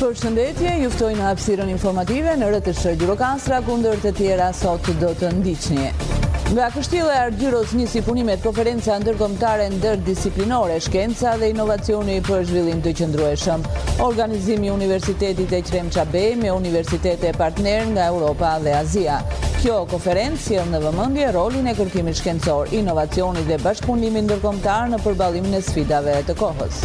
Përshëndetje, juftoj në hapësirën informative në RTS Gjirokastra kundër të tjera sot do të ndiqni. Nga Kështjella e Argjiros nisi punimet konferenca ndërkombëtare ndërdisiplinore, shkenca dhe inovacioni për zhvillim të qëndrueshëm. Organizimi i Universitetit e Qrem Çabej me universitete partner nga Europa dhe Azia. Kjo konferencë sjell në vëmendje rolin e kërkimit shkencor, inovacionit dhe bashkëpunimit ndërkombëtar në përballim në sfidave të kohës.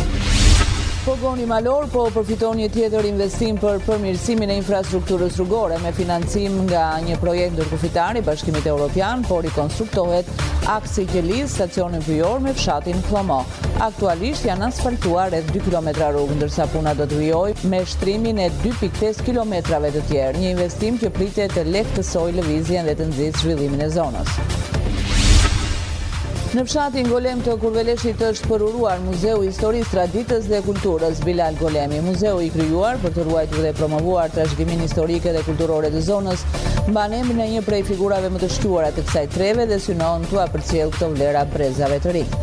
Pogoni Malor po përfiton një tjetër investim për përmirësimin e infrastrukturës rrugore me financim nga një projekt ndërkufitar i Bashkimit Evropian, por rikonstruktohet aksi Qelis, stacioni hyjor me fshatin Klomo. Aktualisht janë asfaltuar rreth 2 kilometra rrugë, ndërsa puna do të vijojë me shtrimin e 2.5 kilometrave të tjerë, një investim që pritet të lehtësojë lëvizjen dhe të nxjisë zhvillimin e zonës. Në fshatin Golem të Kurveleshit është përuruar Muzeu i Historisë, Traditës dhe Kulturës Bilal Golemi. Muzeu i krijuar për të ruajtur dhe promovuar trashëgiminë historike dhe kulturore të zonës, mban emrin e një prej figurave më të shquara të kësaj treve dhe synon t'u përcjell këto vlera brezave të rinj.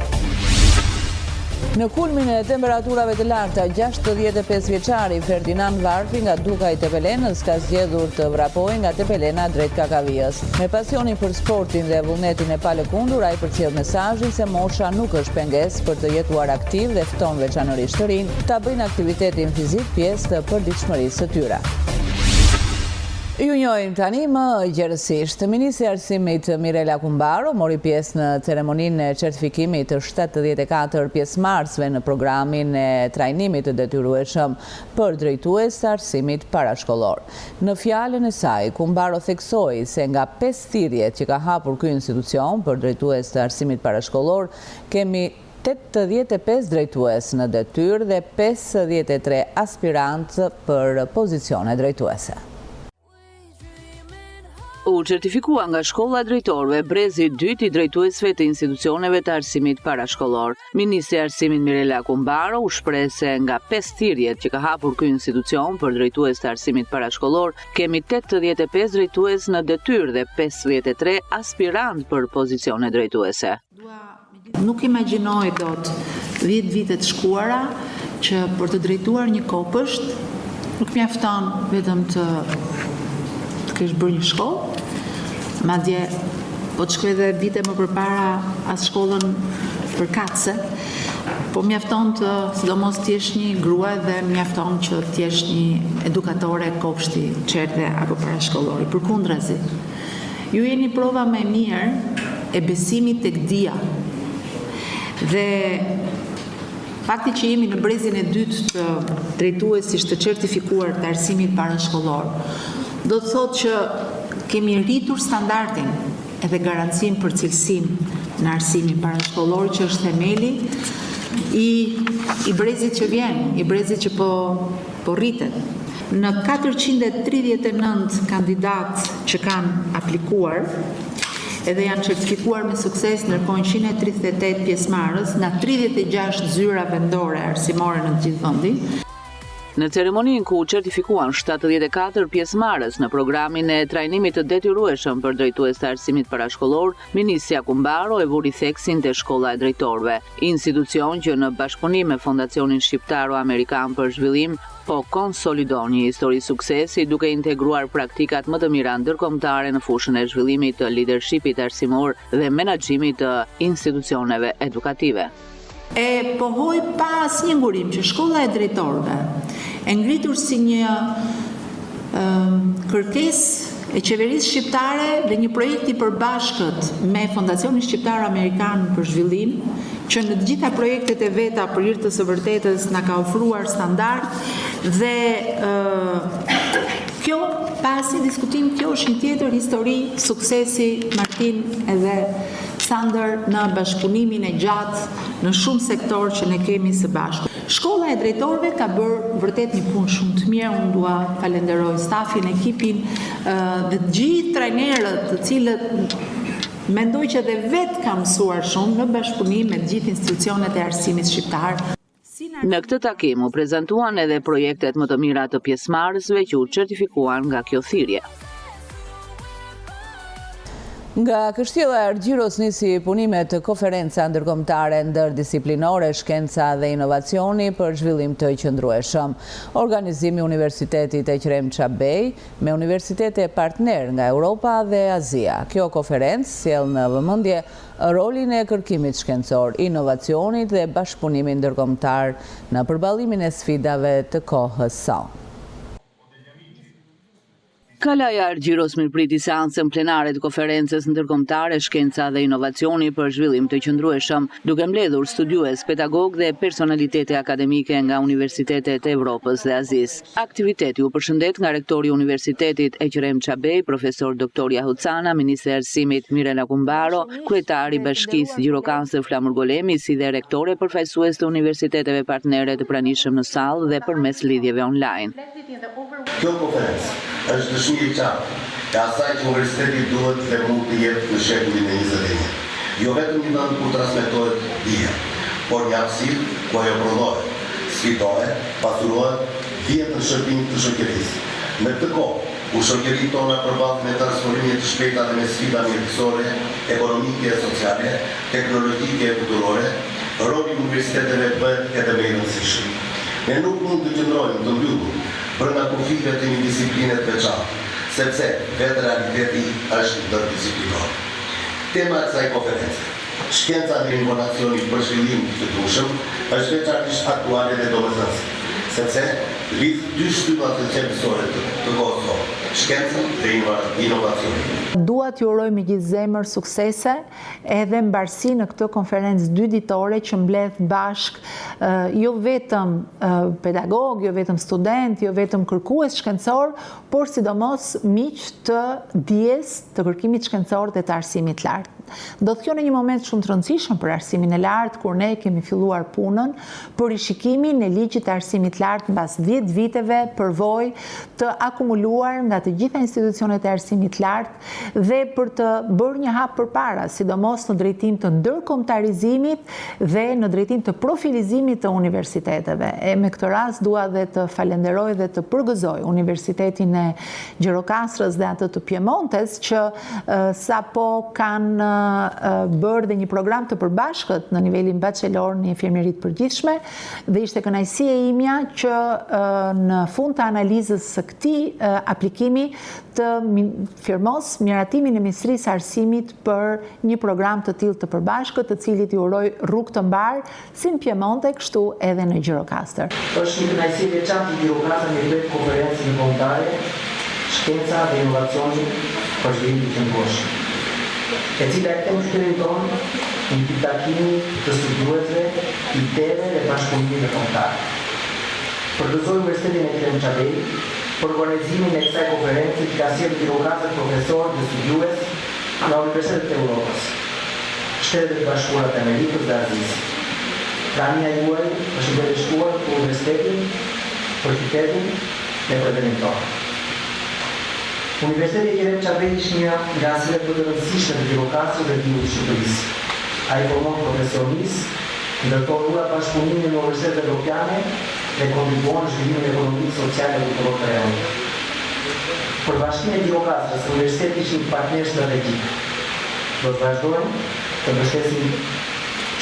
Në kulmin e temperaturave të larta, 65 vjeçari Ferdinand Varfi nga Duka i Tepelenës ka zgjedhur të vrapojë nga Tepelena drejt Kakavijës. Me pasionin për sportin dhe vullnetin e palëkundur, ai përcjell mesazhin se mosha nuk është pengesë për të jetuar aktiv dhe fton veçanërisht të rinj ta bëjnë aktivitetin fizik pjesë të përditshmërisë së tyre. Ju njohim tani më gjerësisht. Ministri i Arsimit Mirela Kumbaro mori pjesë në ceremoninë e certifikimit të 74 pjesëmarrësve në programin e trajnimit të detyrueshëm për drejtues të arsimit parashkollor. Në fjalën e saj, Kumbaro theksoi se nga 5 thirrjet që ka hapur ky institucion për drejtues të arsimit parashkollor, kemi 85 drejtues në detyrë dhe 53 aspirantë për pozicione drejtuese. U certifikua nga shkolla e drejtorëve brezi i dytë i drejtuesve të institucioneve të arsimit parashkollor. Ministri i Arsimit Mirela Kumbaro u shpreh se nga 5 thirrjet që ka hapur ky institucion për drejtues të arsimit parashkollor, kemi 85 drejtues në detyrë dhe 53 aspirant për pozicione drejtuese. Nuk imagjinoj dot 10 vite të shkuara që për të drejtuar një kopësht nuk mjafton vetëm të kesh bërë një shkollë, madje po të shkoj edhe vite më përpara as shkollën përkatëse, po mjafton të sidomos të jesh një grua dhe mjafton që të jesh një edukatore kopshti çerte apo parashkollori. Përkundrazi, ju jeni prova më e mirë e besimit tek dia. Dhe fakti që jemi në brezin e dytë të drejtuesisht të certifikuar të arsimit parashkollor, do të thotë që kemi rritur standardin edhe garancin për cilësinë në arsimin parashkollor, që është themeli i brezit që vjen, i brezit që po rritet. Në 439 kandidat që kanë aplikuar edhe janë certifikuar me sukses, ndërkohë 138 pjesëmarrës nga 36 zyra vendore arsimore në të gjithë vendin. Në ceremoninë ku certifikuan 74 pjesëmarrës në programin e trajnimit të detyrueshëm për drejtues të arsimit parashkollor, Ministria Kumbaro e vuri theksin te shkolla e drejtorëve, institucion që në bashkëpunim me Fondacionin Shqiptaro-Amerikan për Zhvillim po konsolidon një histori suksesi duke integruar praktikat më të mira ndërkombëtare në fushën e zhvillimit të leadershipit arsimor dhe menaxhimit të institucioneve edukative. E pohoj pa asnjë ngurim që shkolla e drejtorëve e ngritur si një kërkesë e qeverisë shqiptare dhe një projekt i përbashkët me Fondacionin Shqiptaro-Amerikan për Zhvillim, që në të gjitha projektet e veta për hir të së vërtetës na ka ofruar standard dhe kjo pasi diskutim, kjo është një tjetër histori suksesi Martin edhe Sander në bashkëpunimin e gjatë në shumë sektor që ne kemi së bashku. Shkolla e drejtorëve ka bërë vërtet një punë shumë të mirë. Unë dua falenderoj stafin, ekipin dhe të gjithë trajnerët, të cilët mendoj që edhe vetë kanë mësuar shumë në bashkëpunim me të gjithë institucionet e arsimit shqiptar. Në këtë takim u prezantuan edhe projektet më të mira të pjesëmarrësve që u certifikuan nga kjo thirrje. Nga Kështjella e Argjiros nisi punimet të konferenca ndërkombëtare ndërdisiplinore, shkenca dhe inovacioni për zhvillim të qëndrueshëm. Organizimi i Universitetit Ekrem Çabej me universitete partner nga Europa dhe Azia. Kjo konferencë sjell në vëmendje rolin e kërkimit shkencor, inovacionit dhe bashkëpunimit ndërkombëtar në përballimin e sfidave të kohës së. Kalaja Argjiros mirëpriti seancën plenare të konferencës ndërkombëtare Shkenca dhe Inovacioni për zhvillim të qëndrueshëm, duke mbledhur studiues, pedagog dhe personalitete akademike nga universitetet e Evropës dhe Azisë. Aktiviteti u përshëndet nga rektori i Universitetit Ekrem Çabej, profesor Dr. Jahucana, ministri i Arsimit Mirela Kumbaro, kryetari i Bashkisë Gjirokastër Flamur Golemi, si dhe rektore përfaqësues të universiteteve partnere të pranishëm në sallë dhe përmes lidhjeve online. Kjo konferencë është dëshmi e qartë e asaj që universiteti duhet dhe mund të jetë në shekullin e 21. Jo vetëm një vend ku transmetohet dija, por një hapësirë ku ajo prodhohet, sfidohet, pasurohet, vjen në shërbim të shoqërisë. Në këtë kohë, ku shoqëritë tona përballet me transformime të shpejta dhe me sfida mjekësore, ekonomike e sociale, teknologjike e kulturore, roli i universiteteve bëhet edhe më i rëndësishëm. Ne nuk mund të qëndrojmë të mbyllur brenda kufive të një disipline të veçantë, sepse vetë realiteti është ndërdisiplinor. Tema e kësaj konference, shkenca dhe informacioni për zhvillim të qëndrueshëm, është veçanërisht aktuale dhe domethënëse, sepse lidh dy shtylla të qendrore të kohës, shkencën dhe inovacionin. Dua t'ju uroj me gjithë zemër suksese edhe mbarësi në këtë konferencë 2 ditore që mbledh bashk jo vetëm pedagog, jo vetëm student, jo vetëm kërkues shkencor, por sidomos miq të dijes, të kërkimit shkencor dhe të arsimit lartë. Do të qenë një moment shumë të rëndësishëm për arsimin e lartë, kur ne kemi filluar punën për rishikimin e ligjit të arsimit lartë mbas 10 viteve përvojë të akumuluar nga të gjitha institucionet e arsimit lartë dhe për të bërë një hap përpara, sidomos në drejtim të ndërkombëtarizimit dhe në drejtim të profilizimit të universiteteve. E me këtë rast dua dhe të falenderoj dhe të përgëzoj Universitetin e Gjirokastrës dhe atë të Piemontes që sapo kanë bërë dhe një program të përbashkët në nivelin bachelor në infirmierit përgjithshme dhe ishte kënaqësi e imja që në fund të analizës së këtij aplikimi të firmos miratimin e Ministrisë së Arsimit për një program të tillë të përbashkët, të cilit i uroj rrugë të mbar si në Piemonte kështu edhe në Gjirokastër. Është një kënaqësi e veçantë i Gjirokastër në këtë konferencë ndërkombëtare, shkenca dhe inovacioni për zhvillim të qëndrueshëm, e cila e kemë qytetin tonë një takimi të studiuesve, ideve dhe bashkëpunimit ndërkombëtar. Përgëzoj Universitetin Ekrem Çabej për organizimin e kësaj konferencë që ka sjellë Gjirokastër profesorë dhe studiues nga universitetet e Evropës, Shtetet e Bashkuara të Amerikës dhe Azisë. Prania juaj është bërështuar për universitetin, për qytetin dhe për vendin tonë. Universiteti Ekrem Çabej është një nga anësimet më të rëndësishme të Gjirokastër dhe të Shqipërisë. Ai formon profesionistë, ndërtohet bashkëpunimin me universitetet evropiane dhe kontribuon në zhvillimin ekonomik, social dhe kulturor të rajonit. Për Bashkinë e Gjirokastrës, universiteti është një partner strategjik. Do të vazhdojmë të mbështesim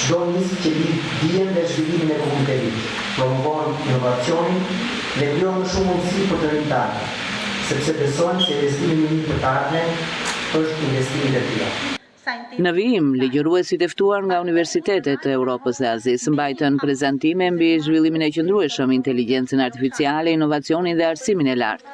çdo nismë që lidh dijen dhe zhvillimin e komunitetit, promovojmë inovacionin dhe krijojmë më shumë mundësi për të rinjtarët, sepse besojmë se investimi i mirë për të ardhmen është investimi i tillë. Në vijim, ligjëruesit e ftuar nga universitetet e Evropës dhe Azisë mbajtën prezantime mbi zhvillimin e qëndrueshëm, inteligjencën artificiale, inovacionin dhe arsimin e lartë.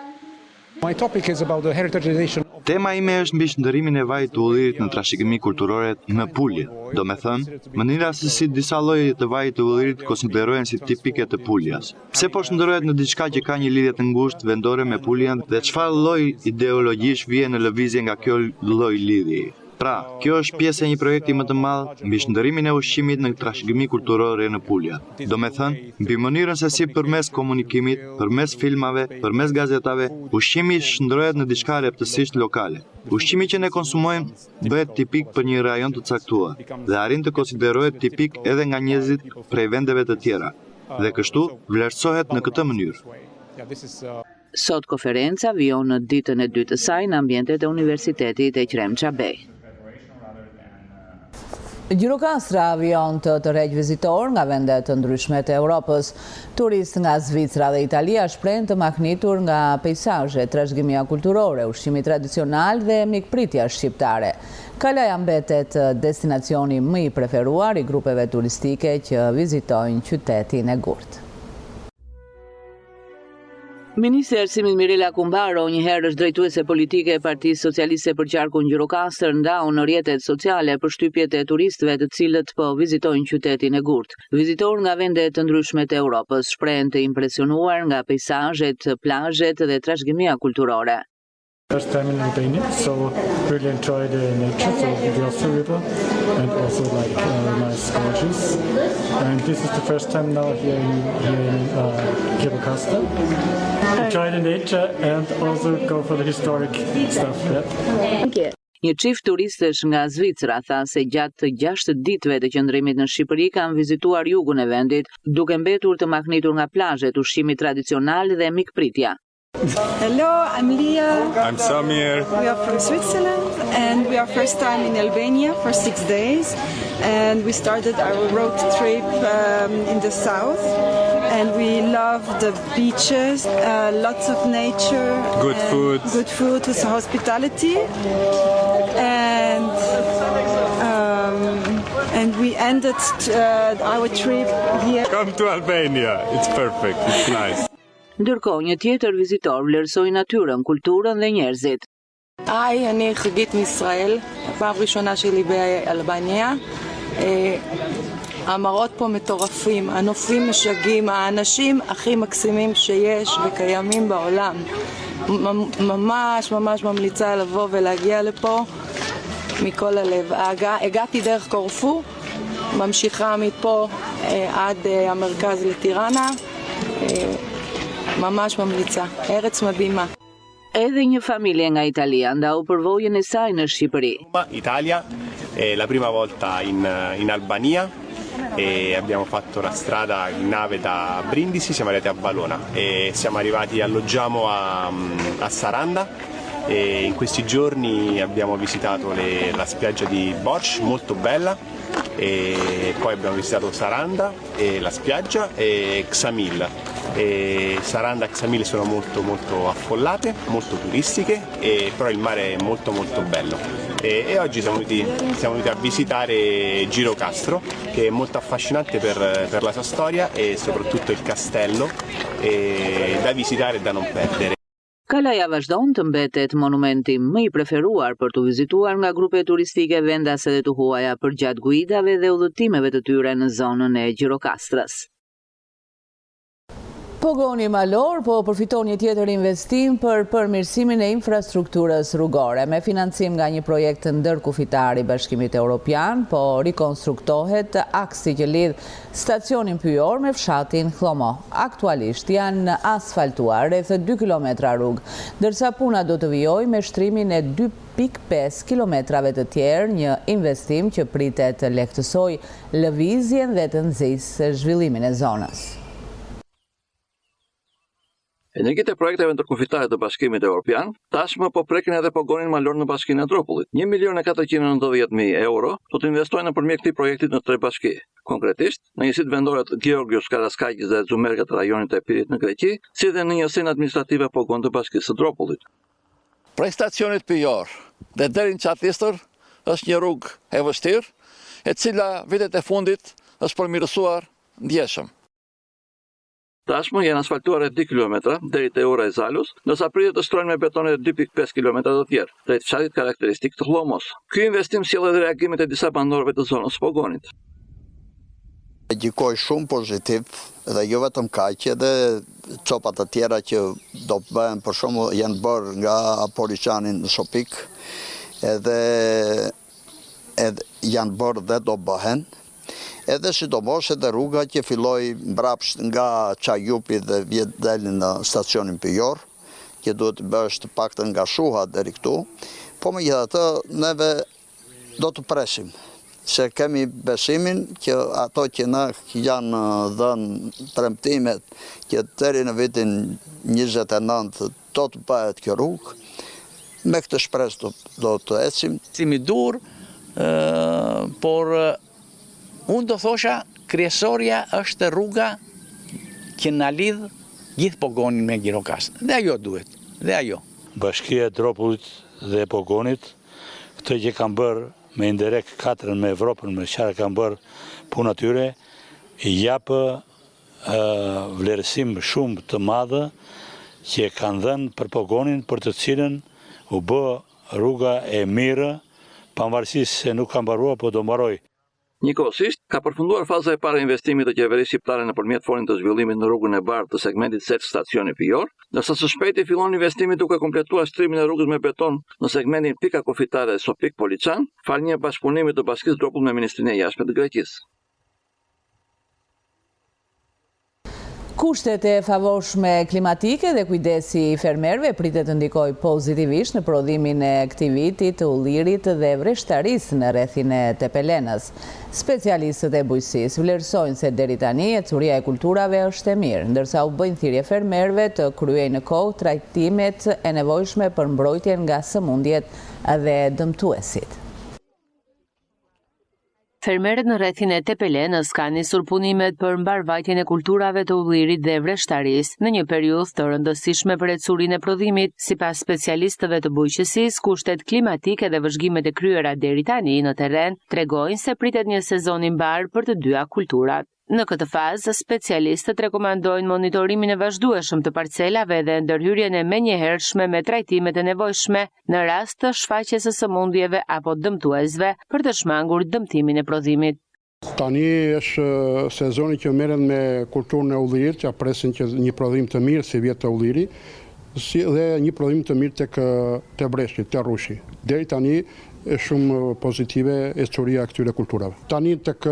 Tema ime është mbi shndërrimin e vajit të ullirit në trashëgimi kulturore në Pulje. Do me thënë, mënyra se si disa lloje të vajit të ullirit konsiderohen si tipike të Puljas. Pse po shndërrohet në diçka që ka një lidhje të ngushtë vendore me Puljen dhe çfarë lloj ideologjish vjen në lëvizje nga kjo lloj lidhje? Pra, kjo është pjesë e një projekti më të madh mbi shndërrimin e ushqimit në trashëgimi kulturore në Pulja. Do me thënë, mbi mënyrën se si përmes komunikimit, përmes filmave, përmes gazetave, ushqimi shndërrohet në diçka rreptësisht lokale. Ushqimi që ne konsumojmë bëhet tipik për një rajon të caktuar dhe arrin të konsiderohet tipik edhe nga njerëzit prej vendeve të tjera dhe kështu vlerësohet në këtë mënyrë. Sot konferenca vijon në ditën e dytë të saj në ambientet e Universitetit Ekrem Çabej. Gjirokastra avion të tërheq vizitor nga vende të ndryshme të Europës. Turistë nga Zvicra dhe Italia shprehen të mahnitur nga pejsazhet, trashëgimia kulturore, ushqimi tradicional dhe mikpritja shqiptare. Kalaja mbetet destinacioni më i preferuar i grupeve turistike që vizitojnë qytetin e Gurtë. Ministri i Arsimit Mirela Kumbaro, njëherë është drejtuese politike e Partisë Socialiste për qarkun Gjirokastër, ndau në rrjetet sociale për shtypjet e turistëve të cilët po vizitojnë qytetin e Gurtë. Vizitorë nga vende të ndryshme të Europës shprehen të impresionuar nga pejsazhet, plazhet dhe trashëgimia kulturore. First time in Albania, so really enjoy the nature, so the Vjosa River, and also like nice gorges. And this is the first time now here in Gjirokastra. Enjoy the nature and also go for the historic stuff. Yeah. Një çift turistësh nga Zvicra tha se gjatë 6 ditëve të qëndrimit në Shqipëri kanë vizituar jugun e vendit, duke mbetur të mahnitur nga plazhet, ushqimi tradicional dhe mikpritja. Hello, I'm Leah. I'm Samir. We are from Switzerland and we are first time in Albania for 6 days and we started our road trip in the south and we love the beaches, lots of nature, Good food, hospitality and we ended our trip here. Come to Albania. It's perfect. It's nice. Ndërkohë, një tjetër vizitor vlerësoi natyrën, kulturën dhe njerëzit. היי, אני חגית מישראל, פעם ראשונה שלי באלבניה. המראות פה מטורפים, הנופים משגעים, האנשים הכי מקסימים שיש וקיימים בעולם. ממש ממש ממליצה לבוא ולהגיע לפה מכל הלב. הגעתי דרך קורפו, ממשיכה מפה עד המרכז לטיראנה. ממש ממליצה, ארץ מדהימה. Edhe një familje nga Italia ndau përvojën e saj në Shqipëri. Italia, è la prima volta in Albania e abbiamo fatto la strada in nave da Brindisi, siamo arrivati a Valona e siamo arrivati, alloggiamo a Saranda e in questi giorni abbiamo visitato la spiaggia di Borch, molto bella, e poi abbiamo visitato Saranda e la spiaggia e Ksamil. E Saranda e Ksamil sono molto affollate, molto turistiche, però il mare è molto bello. E oggi siamo venuti a visitare Gjirokastër, che è molto affascinante per la sua storia e soprattutto il castello, da visitare e da non perdere. Kalaja vazhdon të mbetet monumenti më i preferuar për të vizituar nga grupe turistike vendase dhe të huaja për gjatë guidave dhe udhëtimeve të tyre në zonën e Gjirokastrës. Pogoni Malor po përfiton një tjetër investim për përmirësimin e infrastrukturës rrugore. Me financim nga një projekt ndërkufitar i Bashkimit Evropian, po rikonstruktohet aksi që lidh stacionin pyjor me fshatin Hlomo. Aktualisht janë asfaltuar rreth 2 kilometra rrugë, ndërsa puna do të vijojë me shtrimin e 2.5 kilometrave të tjerë, një investim që pritet të lehtësojë lëvizjen dhe të nxjisë zhvillimin e zonës. Energjit e projekteve ndërkufitare të Bashkimit Evropian tashmë po prekin edhe pogonin Malor në Bashkinë e Tropullit. 1.490.000 euro do të investojnë nëpërmjet këtij projekti në 3 bashki. Konkretisht, në njësitë vendore të Gheorghios Karaskakis dhe Xumerga të rajonit e Epirit në Greqi, si dhe në njësinë administrative pogon të Bashkisë së Tropullit. Prej stacionit pyjor dhe deri në Çatistër është një rrugë e vështirë, e cila vitet e fundit është përmirësuar ndjeshëm. Tashmë janë asfaltuar 2 kilometra deri te ura e Zalus, ndërsa pritet të shtrohen me beton 2.5 kilometra të tjerë, drejt fshatit karakteristik të Hlomos. Ky investim sjell edhe reagimet e disa banorëve të zonës së Pogonit. Gjykoj shumë pozitiv dhe jo vetëm kaq, edhe copat të tjera që do bëhen, për shembull janë bërë nga Apoliçani në Shopik, edhe janë bërë dhe do bëhen. Edhe sidomos edhe rruga që filloi mbrapsht nga Çajupi dhe vjet dalin në stacionin pyjor, që duhet të bësh të paktën nga Shuha deri këtu, po megjithatë neve do të presim, se kemi besimin që ato që na janë dhënë premtimet që deri në vitin 29 do të bëhet kjo rrugë, me këtë shpresë do të ecim. Cimi dur por unë do thosha kryesorja është rruga që na lidh gjithë Pogonin me Gjirokastër. Dhe ajo duhet, dhe ajo. Bashkia e Dropullit dhe e Pogonit, këtë që kanë bërë me Inderek 4 me Evropën, me çfarë kanë bërë punë atyre, i japë vlerësim shumë të madhe që kanë dhënë për Pogonin, për të cilën u bë rruga e mirë, pavarësisht se nuk ka mbaruar, po do mbaroj. Njëkohësisht, ka përfunduar faza e parë e investimit të qeverisë shqiptare nëpërmjet Fondit të zhvillimit në rrugën e bardhë të segmentit Selç stacioni Pijor, ndërsa së shpejti fillon investimi duke kompletuar shtrimin e rrugës me beton në segmentin Pika Kofitare e Sopik Poliçan, fal një bashkëpunimi të Bashkisë Dropull me Ministrinë e Jashtme të Greqisë. Kushtet e favorshme klimatike dhe kujdesi i fermerëve pritet të ndikojë pozitivisht në prodhimin e këtij viti të ullirit dhe vreshtarisë në rrethin e Tepelenës. Specialistët e bujqësisë vlerësojnë se deri tani ecuria e kulturave është e mirë, ndërsa u bëjnë thirrje fermerëve të kryejnë në kohë trajtimet e nevojshme për mbrojtjen nga sëmundjet dhe dëmtuesit. Fermerët në rrethin e Tepelenës kanë nisur punimet për mbarvajtjen e kulturave të ullirit dhe vreshtarisë në një periudhë të rëndësishme për ecurin e prodhimit. Sipas specialistëve të bujqësisë, kushtet klimatike dhe vëzhgimet e kryera deri tani në terren tregojnë se pritet një sezon i mbar për të dyja kulturat. Në këtë fazë, specialistët rekomandojnë monitorimin e vazhdueshëm të parcelave dhe ndërhyrjen e menjëhershme me trajtimet e nevojshme në rast të shfaqjes së sëmundjeve apo dëmtuesve për të shmangur dëmtimin e prodhimit. Tani është sezoni që merren me kulturën e ullirit, që presin që një prodhim të mirë si vjet të ulliri, dhe një prodhim të mirë tek breshti, tek rrushi. Deri tani është shumë pozitive ecuria e këtyre kulturave. Tani tek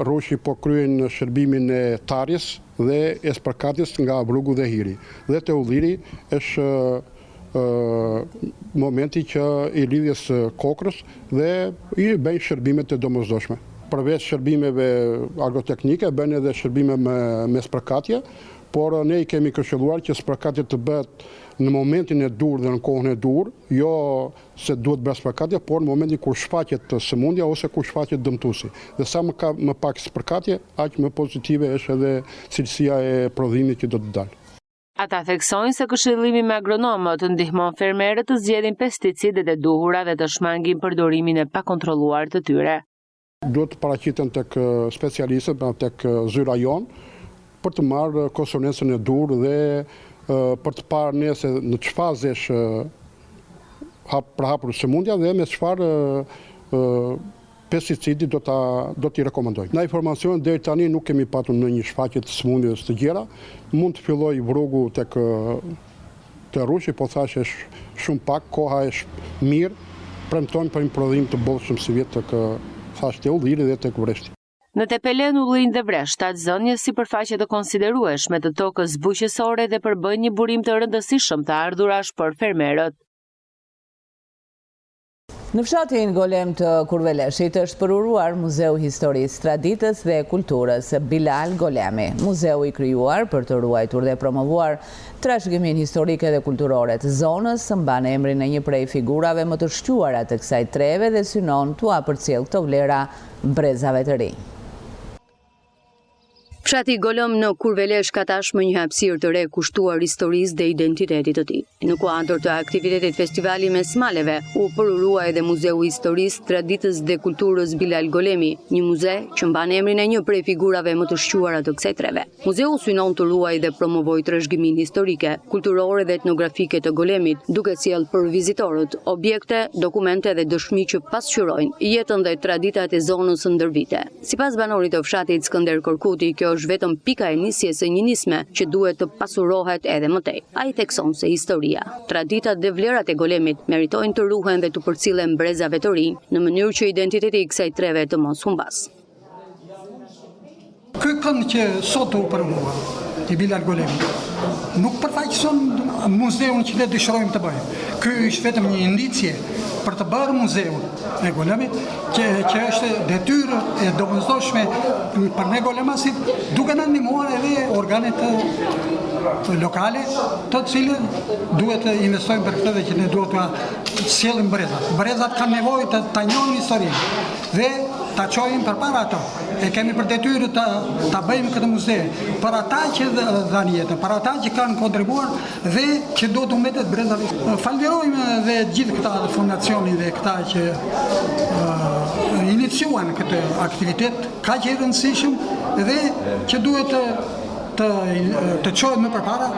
rrushi po kryen shërbimin e tarjes dhe e spërkatjes nga brugu dhe hiri. Dhe te ulliri është momenti që i lidhjes kokrës dhe i bëjnë shërbimet e domosdoshme. Përveç shërbimeve agroteknike, bëjnë edhe shërbime me spërkatje, por ne i kemi këshilluar që spërkatje të bëhet në momentin e dur dhe në kohën e dur, jo se duhet bërë spërkatje, por në momentin kur shfaqet sëmundja ose kur shfaqet dëmtuesi. Dhe sa më pak spërkatje, aq më pozitive është edhe cilësia e prodhimit që do të dalë. Ata theksojnë se këshillimi me agronomët ndihmon fermerët të zgjedhin pesticidet e duhura dhe të shmangin përdorimin e pakontrolluar të tyre. Duhet të paraqiten tek specialistët, tek zyra jonë, për të marrë konsulencën e dur dhe për të parë nëse në çfarë fazë është për hapur sëmundja dhe me çfarë pesticidi do t'i rekomandojnë. Na informacion deri tani nuk kemi patur në një shfaqje të sëmundjes të gjera. Mund të filloj brugu tek rrushi, po thash është shumë pak, koha është mirë, premtojnë për një prodhim të bollshëm si vjet tek thash te ulliri dhe tek vreshti. Në Tepelen, ullin dhe vreshtat zënë një sipërfaqe të konsiderueshme të tokës bujqësore dhe përbën një burim të rëndësishëm të ardhurash për fermerët. Në fshatin Golem të Kurveleshit është përuruar Muzeu Historisë, Traditës dhe Kulturës Bilal Golemi. Muzeu i krijuar për të ruajtur dhe promovuar trashëgimin historike dhe kulturore të zonës, mban emrin e një prej figurave më të shquara të kësaj treve dhe synon t'u përcjell këto vlera brezave të rinj. Fshati Golem në Kurvelesh ka tashmë një hapësirë të re kushtuar historisë dhe identitetit të tij. Në kuadër të aktivitetit festivali me smaleve, u përurua edhe Muzeu i Historisë, Traditës dhe Kulturës Bilal Golemi, një muze që mban emrin e një prej figurave më të shquara të kësaj treve. Muzeu synon të ruajë dhe promovojë trashëgimin historike, kulturore dhe etnografike të Golemit, duke sjellë për vizitorët objekte, dokumente dhe dëshmi që pasqyrojnë jetën dhe traditat e zonës ndër vite. Sipas banorit të fshatit Skënder Korkuti, kjo është vetëm pika e nisjes së një nisme që duhet të pasurohet edhe më tej. Ai thekson se historia, traditat dhe vlerat e Golemit meritojnë të ruhen dhe të përcillen brezave të rinj në mënyrë që identiteti i kësaj treve të mos humbas. Ky kënd që sot u përmua i Bilal Golemi. Nuk përfaqëson muzeun që ne dëshirojmë të bëjmë. Ky është vetëm një indicje për të bërë muzeun e Golemit, që është detyrë e domosdoshme për ne golemasit, duke na ndihmuar edhe organet lokale, të cilët duhet të investojnë për këtë dhe që ne duhet të sjellim brezat. Brezat kanë nevojë të ta njohin historinë dhe ta çojmë përpara ato. E kemi për detyrë ta bëjmë këtë muze për ata që dhanë jetën, për ata që kanë kontribuar dhe që do të mbetet brezave. Falenderojmë dhe gjithë këta fondacionin dhe këta që iniciuan këtë aktivitet kaq i rëndësishëm dhe që duhet të çohet më përpara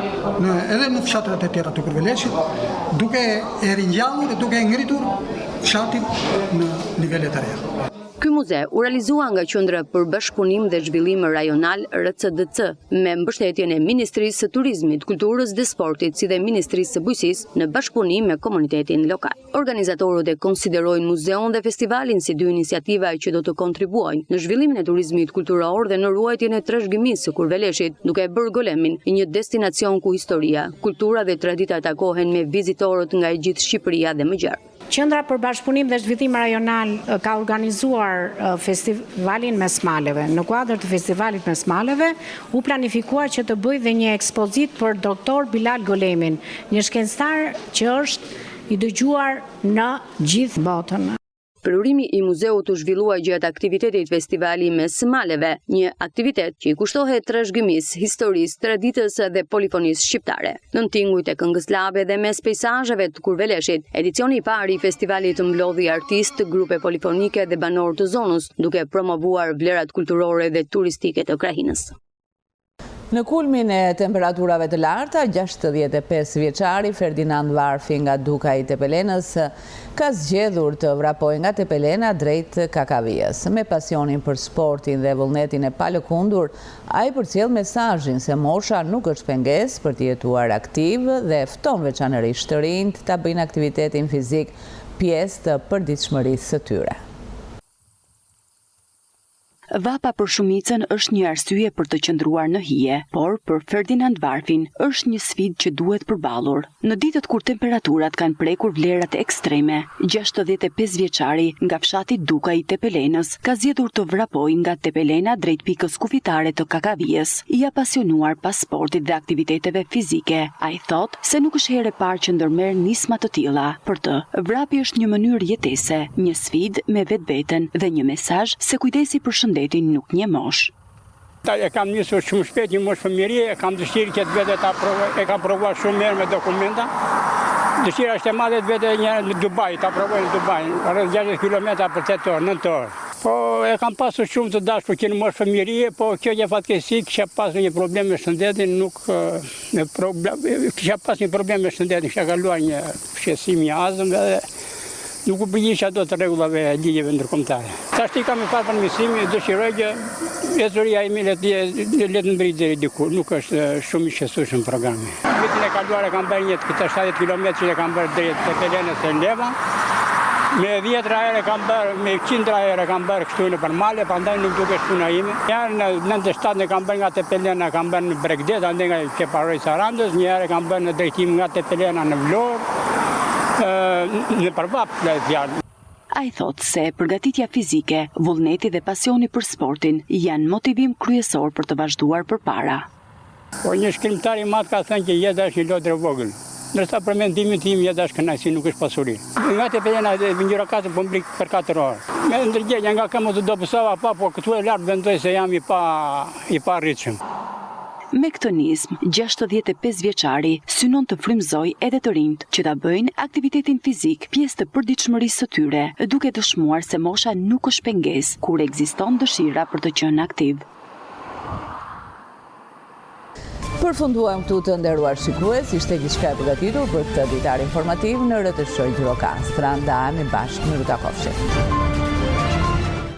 edhe në fshatrat e tjera të Kurveleshit, duke e ringjallur dhe duke ngritur fshatin në nivele të reja. Ky muze u realizua nga Qendra për Bashkëpunim dhe Zhvillim Rajonal RCDC me mbështetjen e Ministrisë së Turizmit, Kulturës dhe Sportit, si dhe Ministrisë së Bujqësisë në bashkëpunim me komunitetin lokal. Organizatorët e konsiderojnë muzeun dhe festivalin si dy iniciativa që do të kontribuojnë në zhvillimin e turizmit kulturor dhe në ruajtjen e trashëgimisë së Kurveleshit, duke bërë Golemin një destinacion ku historia, kultura dhe tradita takohen me vizitorët nga e gjithë Shqipëria dhe më gjerë. Qendra për Bashkëpunim dhe Zhvillim Rajonal ka organizuar festivalin Mes Maleve. Në kuadër të festivalit Mes Maleve u planifikuar që të bëjë dhe një ekspozit për doktor Bilal Golemin, një shkencëtar që është i dëgjuar në gjithë botën. Përurimi i muzeut u zhvillua gjatë aktivitetit festivali Mes Maleve, një aktivitet që i kushtohet trashëgimisë, historisë, traditës dhe polifonisë shqiptare. Nën tingujt e këngëslave dhe mes peizazheve të Kurveleshit, edicioni i parë i festivalit mblodhi artistë, grupe polifonike dhe banorë të zonës, duke promovuar vlerat kulturore dhe turistike të krahinës. Në kulmin e temperaturave të larta, 65 vjeçari Ferdinand Varfi nga Duka i Tepelenës ka zgjedhur të vrapojë nga Tepelena drejt Kakavijës. Me pasionin për sportin dhe vullnetin e palëkundur, ai përcjell mesazhin se mosha nuk është pengesë për të jetuar aktiv dhe fton veçanërisht të rinjt ta bëjnë aktivitetin fizik pjesë të përditshmërisë së tyre. Vapa për shumicën është një arsye për të qëndruar në hije, por për Ferdinand Varfin është një sfidë që duhet përballur. Në ditët kur temperaturat kanë prekur vlerat ekstreme, 65 vjeçari nga fshati Duka i Tepelenës ka zgjedhur të vrapojë nga Tepelena drejt pikës kufitare të Kakavijës. I apasionuar pas sportit dhe aktiviteteve fizike, ai thot se nuk është herë e parë që ndërmerr nisma të tilla. Për të, vrapi është një mënyrë jetese, një sfidë me vetveten dhe një mesazh se kujdesi për shëndetin nuk një mosh. E kam njësur shumë shpejt një mosh fëmijëri, e kam dëshirë që të vete e kam provuar shumë herë me dokumenta. Dëshira është e madhe të vete një në Dubai, ta provoj në Dubai, rreth 60 km për 8 orë, 9 orë. Po e kam pasur shumë të dashur që në mosh fëmijëri, po kjo që fatkeqësi kisha pasur një problem me shëndetin, kisha pasur një problem me shëndetin, kisha kaluar një shqetësim, një azëm dhe nuk u përgjigjesha dot të rregullave e ligjeve ndërkombëtare. Tash i kam e parë mësimi, dëshiroj që ezuria ime le të mbrit deri diku, nuk është shumë i shqetësueshëm programi. Vitin e kaluar e kam bërë një këta 70 km që e kam bërë drejt Tepelenës e Leva. Me 10 herë kam bërë, me 100 herë kam bërë kështu në përmale, prandaj nuk duket puna ime. Një herë në 97 kam bërë nga Tepelena, kam bërë në Bregdet, andaj nga Keparoj Sarandës, një herë kam bërë në drejtim nga Tepelena në Vlorë. Në përvap të fjalë. Ai thot se përgatitja fizike, vullneti dhe pasioni për sportin janë motivim kryesor për të vazhduar përpara. Po një shkrimtar i madh ka thënë që jeta është një lodër e vogël. Ndërsa për mendimin tim jeta është kënaqësi, nuk është pasuri. Nga Tepelena dhe Ngjyrakasë po mbrik për 4 orë. Me ndërgjegje nga këmbë të dobësova po këtu e lart vendoj se jam i pa rritshëm. Me këtë nizm, 65 vjeçari synon të frymëzoj edhe të rinjt që ta bëjnë aktivitetin fizik pjesë të përditshmërisë së tyre, duke dëshmuar se mosha nuk është pengesë kur ekziston dëshira për të qenë aktiv. Përfunduam këtu të nderuar shikues, ishte gjithçka e përgatitur për këtë ditar informativ në RTS Gjirokastra. Ndahemi bashkë, miru takofshi.